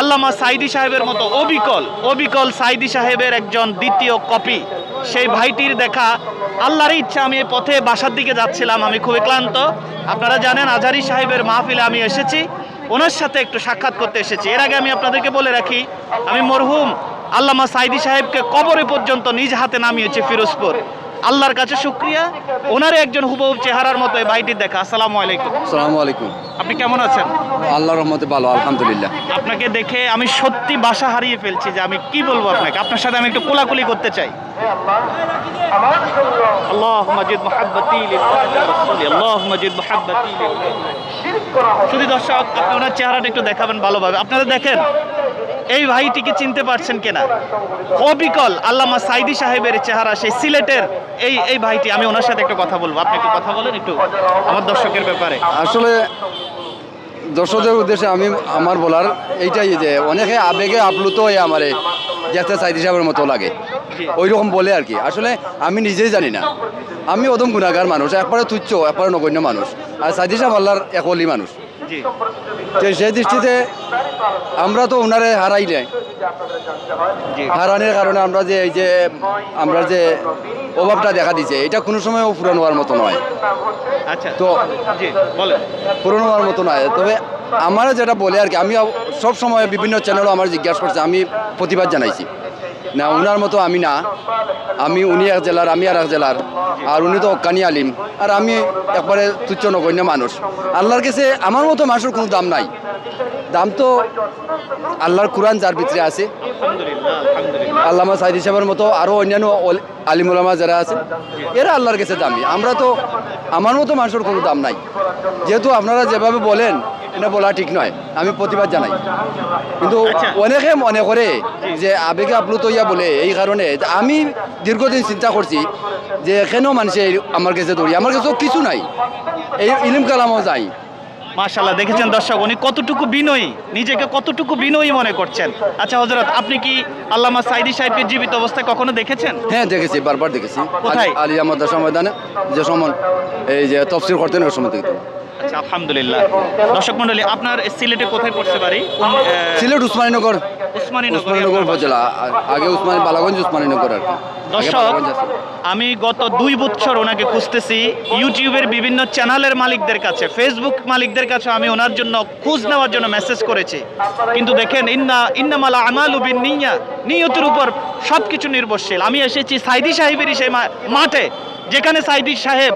আল্লামা সাইদি সাহেবের মতো অবিকল সাইদি সাহেবের একজন দ্বিতীয় কপি সেই ভাইটির দেখা আল্লাহর ইচ্ছা। আমি এই পথে বাসার দিকে যাচ্ছিলাম, আমি খুবই ক্লান্ত। আপনারা জানেন আজহারী সাহেবের মাহফিলে আমি এসেছি, ওনার সাথে একটু সাক্ষাৎ করতে এসেছি। এর আগে আমি আপনাদেরকে বলে রাখি, আমি মরহুম আল্লামা সাইদি সাহেবকে কবরে পর্যন্ত নিজ হাতে নামিয়েছি ফিরোজপুর। আল্লাহর কাছে শুকরিয়া, ওনার একজন হুবহু চেহারার মতো এই ভাইটির দেখা। আসসালামু আলাইকুম। আসসালামু আলাইকুম। আপনি কেমন আছেন? আল্লাহর রহমতে ভালো, আলহামদুলিল্লাহ। আপনাকে দেখে আমি সত্যি বাসা হারিয়ে ফেলছি, যে আমি কি বলবো আপনাকে। আপনার সাথে আমি একটু কোলাকুলি করতে চাই। আল্লাহুম্মা জিদ মুহাব্বতি লিল্লাহি ওয়া রাসূলি, আল্লাহুম্মা জিদ মুহাব্বতি লিল্লাহি। শুধু দর্শক, আপনি ওনার চেহারাটা একটু দেখাবেন ভালোভাবে। আপনারা দেখেন এই ভাইটিকে চিনতে পারছেন কিনা? অবিকল আল্লামা সাইদি সাহেবের চেহারা, সেই সিলেটের এই ভাইটি। আমি ওনার সাথে একটু কথা বলবো। আপনি একটু কথা বলেন একটু আমার দর্শকের ব্যাপারে। আসলে দর্শকদের উদ্দেশ্যে আমি আমার বলার এইটাই যে অনেকে আবেগে আপ্লুত হয়ে আমারে দেখতে সাইদি সাহেবের মতো লাগে, ওই রকম বলে আর কি। আসলে আমি নিজেই জানি না, আমি অদম গুণাগার মানুষ, একবারে তুচ্ছ, একবারে নগণ্য মানুষ। আর সাইদি সাহেব আল্লাহর একলি মানুষ। জি তো সেই দৃষ্টিতে আমরা তো ওনারে হারাই নাই, জি হারানোর কারণে আমরা যে এই যে আমরা যে অভাবটা দেখা দিচ্ছে, এটা কোনো সময়ও পূরণ হওয়ার মতো নয়। আচ্ছা, তো জি বলেন। পূরণ হওয়ার মতো নয়। তবে আমার যেটা বলে আর কি, আমি সব সময় বিভিন্ন চ্যানেলও আমার জিজ্ঞাসা করছে, আমি প্রতিবাদ জানাইছি না ওনার মতো আমি না, উনি এক জেলার, আমি আর এক জেলার, আর উনি তো অক্কানি আলিম, আর আমি একবারে তুচ্ছ নগণ্য মানুষ। আল্লাহর কাছে আমার মতো মানুষের কোনো দাম নাই। দাম তো আল্লাহর কোরআন যার ভিতরে আছে, আলহামদুলিল্লাহ, আলহামদুলিল্লাহ। আল্লামা সাইদি সাহেবের মতো আরও অন্যান্য আলিম ওলামা যারা আছে, এরা আল্লাহর কাছে দামি। আমরা তো আমার মতো মানুষের কোনো দাম নাই। যেহেতু আপনারা যেভাবে বলেন এটা বলা ঠিক নয়, আমি প্রতিবাদ জানাই। কিন্তু আচ্ছা। অনেকে মনে করে যে আবেগে আপ্লুত হইয়া বলে, এই কারণে আমি দীর্ঘদিন চিন্তা করছি যে কেন মানুষে আমার কাছে দৌড়ি, আমার কাছেও কিছু নাই, এই ইলিম কালামও যাই। মাশাআল্লাহ, দেখেছেন দর্শক উনি কতটুকু বিনয়ী, নিজেকে কতটুকু বিনয়ী মনে করছেন। আচ্ছা হযরত, আপনি কি আল্লামা সাইদি সাহেবকে জীবিত অবস্থায় কখনো দেখেছেন? হ্যাঁ দেখেছি, বারবার দেখেছি। কোথায়? আলিয়া মাদ্রাসা ময়দানে যে সময় এই যে তফসির করতেন ওই সময় দেখতাম। আচ্ছা, আলহামদুলিল্লাহ। দর্শক মণ্ডলী, আপনার সিলেটে কোথায় পড়ছে বাড়ি? সিলেট উসমানীনগর, উসমানীনগর উপজেলা। আগে বালাগঞ্জ উসমানীনগর আর কি। আগে দর্শক, বালাগঞ্জ আছে। আমি গত 2 বছর ওনাকে খুঁজতেছি ইউটিউবের বিভিন্ন চ্যানেলের মালিকদের কাছে, ফেসবুক মালিকদের কাছে আমি ওনার জন্য খোঁজ নেওয়ার জন্য মেসেজ করেছি। কিন্তু দেখেন, ইন্নামাল আমালু বিন্নিয়াত, নিয়তের উপর সবকিছু নির্ভরশীল। আমি এসেছি সাইদি সাহেবেরই সেই মাঠে, যেখানে সাইদি সাহেব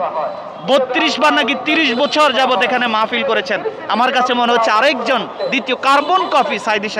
32 বার নাকি 30 বছর যাবত এখানে মাহফিল করেছেন। আমার কাছে মনে হচ্ছে আরেকজন দ্বিতীয় কার্বন কপি সাইদি সাহেব।